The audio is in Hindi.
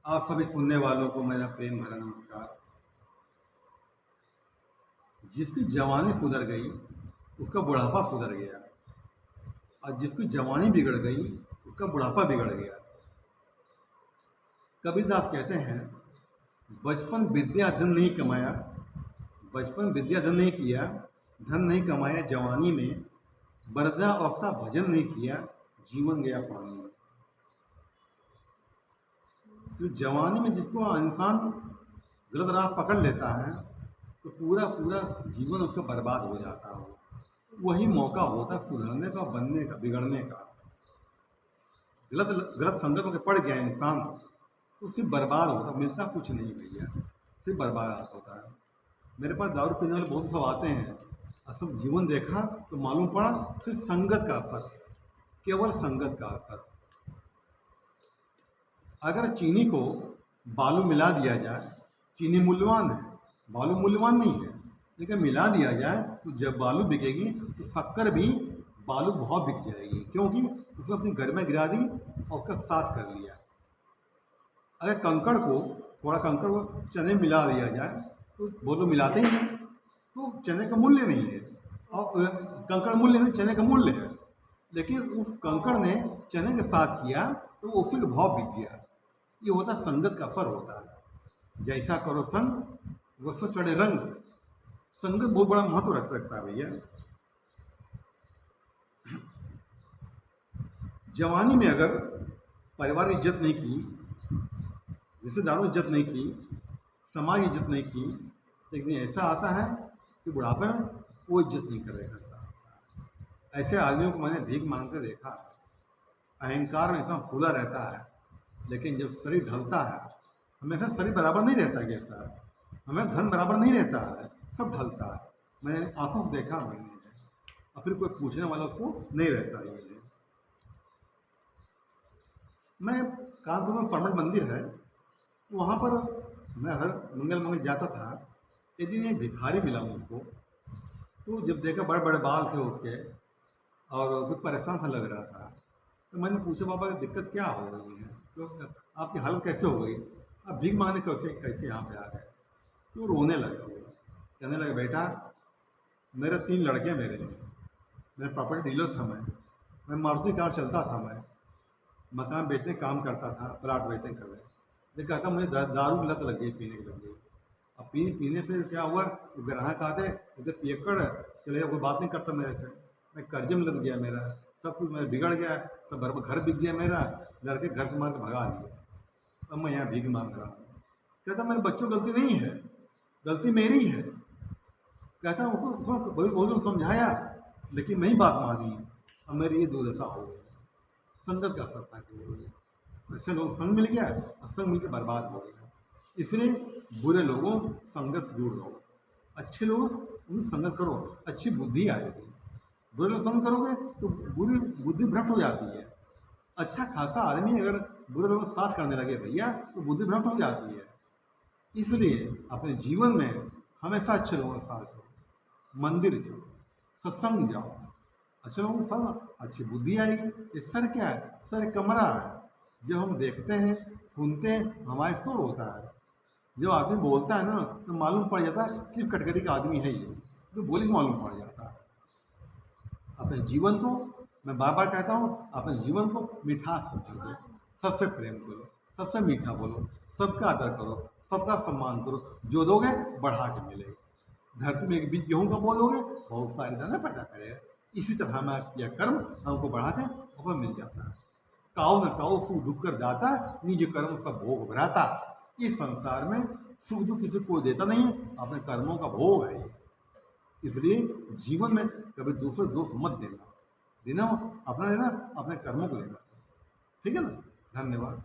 आप सभी सुनने वालों को मेरा प्रेम भरा नमस्कार। जिसकी जवानी सुधर गई उसका बुढ़ापा सुधर गया, और जिसकी जवानी बिगड़ गई उसका बुढ़ापा बिगड़ गया। कबीरदास कहते हैं, बचपन विद्या धन नहीं कमाया, बचपन विद्या धन नहीं किया, धन नहीं कमाया जवानी में, वृद्धा अवस्था भजन नहीं किया, जीवन गया पानी में। तो जवानी में जिसको इंसान गलत राह पकड़ लेता है तो पूरा पूरा जीवन उसका बर्बाद हो जाता है। वही मौका होता है सुधरने का, बनने का, बिगड़ने का। गलत गलत संगत में पड़ गया इंसान तो सिर्फ बर्बाद होता, मिलता कुछ नहीं भैया, सिर्फ बर्बाद होता है। मेरे पास दारू पीने वाले बहुत सब आते हैं, असल जीवन देखा तो मालूम पड़ा सिर्फ संगत का असर, केवल संगत का असर। अगर चीनी को बालू मिला दिया जाए, चीनी मूल्यवान है, बालू मूल्यवान नहीं है, लेकिन मिला दिया जाए तो जब बालू बिकेगी तो शक्कर भी बालू बहुत बिक जाएगी, क्योंकि उसने अपनी घर में गिरा दी और उसका साथ कर लिया। अगर कंकड़ को, थोड़ा कंकड़ को चने मिला दिया जाए तो वो लोग मिलाते ही हैं, तो चने का मूल्य नहीं है, और कंकड़ मूल्य नहीं, चने का मूल्य है। लेकिन उस कंकड़ ने चने के साथ किया तो वो उसी का भाव बिक गया। ये होता संगत का असर होता है। जैसा करो संग वैसा चढ़े रंग। संगत बहुत बड़ा महत्व रखता है भैया। जवानी में अगर परिवार की इज्जत नहीं की, रिश्तेदारों इज्जत नहीं की, समाज इज्जत नहीं की, तो एक दिन ऐसा आता है कि बुढ़ापे में कोई इज्जत नहीं करे करता। ऐसे आदमियों को मैंने भीख मांगते देखा है। अहंकार में ऐसा फूला रहता है, लेकिन जब शरीर ढलता है, हमेशा शरीर बराबर नहीं रहता है, हमें धन बराबर नहीं रहता है, सब ढलता है। मैंने आंखों से देखा मैंने, और फिर कोई पूछने वाला उसको नहीं रहता है। मुझे, मैं कानपुर में परमठ मंदिर है, वहाँ पर मैं हर मंगल जाता था। एक दिन एक भिखारी मिला मुझको, तो जब देखा बड़े बड़े बाल थे उसके और कुछ परेशान सा लग रहा था, तो मैंने पूछा, बाबा की दिक्कत क्या हो गई है, तो आपकी हालत कैसे हो गई, आप भीख मांगने कैसे कैसे यहाँ पे आ गए। तो रोने लगा, वो कहने लगा, बेटा मेरे 3 लड़के मेरे प्रॉपर्टी डीलर था, मैं मारुति कार चलता था, मैं मकान बेचने काम करता था, प्लाट बेचने कर रहे। लेकिन कहता मुझे दारू की लत लग गई, पीने की लग गई। अब पीने से क्या हुआ, ग्राहक आते इधर पियक्कड़ चले, कोई बात नहीं करता मेरे से, मैं कर्जे में लग गया, मेरा सब कुछ मेरा बिगड़ गया, सब घर बिक गया मेरा, लड़के घर से मार के भगा लिए, अब मैं यहाँ भीख मांग रहा हूँ। कहता मेरे बच्चों की गलती नहीं है, गलती मेरी है। कहता उसको बहुत समझाया, लेकिन नहीं बात मानी, अब मेरी ये दुर्दशा हो गई। संगत का असर था कि ऐसे लोग संग मिल गया और संग मिलकर बर्बाद हो गया। इसलिए बुरे लोगों संगत से दूर रहो, अच्छे लोग उन संगत करो, अच्छी बुद्धि आएगी। बुरे लोग संग करोगे तो बुरी बुद्धि भ्रष्ट हो जाती है। अच्छा खासा आदमी अगर बुरे लोगों साथ करने लगे भैया तो बुद्धि भ्रष्ट हो जाती है। इसलिए अपने जीवन में हमेशा अच्छे लोगों के साथ हो, मंदिर जाओ, सत्संग जाओ, अच्छे लोगों के साथ अच्छी बुद्धि आएगी। ये सर क्या है, सर कमरा है, जो हम देखते हैं सुनते हैं, हमारा स्टोर होता है। जब आदमी बोलता है ना तो मालूम पड़ जाता है किस कैटेगरी का आदमी है ये, तो बोली से मालूम पड़ जाता है। अपने जीवन को, मैं बार बार कहता हूँ, अपने जीवन को मिठास से भर दो, सबसे प्रेम करो, सबसे मीठा बोलो, सबका आदर करो, सबका सम्मान करो। जो दोगे बढ़ा के मिलेगा। धरती में एक बीज गेहूँ का बो दोगे, बहुत सारे दाना पैदा करेगा। इसी तरह हमारा किया कर्म हमको बढ़ाते ऊपर मिल जाता है। काऊ न काऊ सुख दुख कर दाता, निज कर्म सब भोग भराता। इस संसार में सुख दुख किसी को देता नहीं है, अपने कर्मों का भोग है। इसलिए जीवन में कभी दूसरे दोष मत देना, अपना देना, अपने कर्मों को देना। ठीक है ना, धन्यवाद।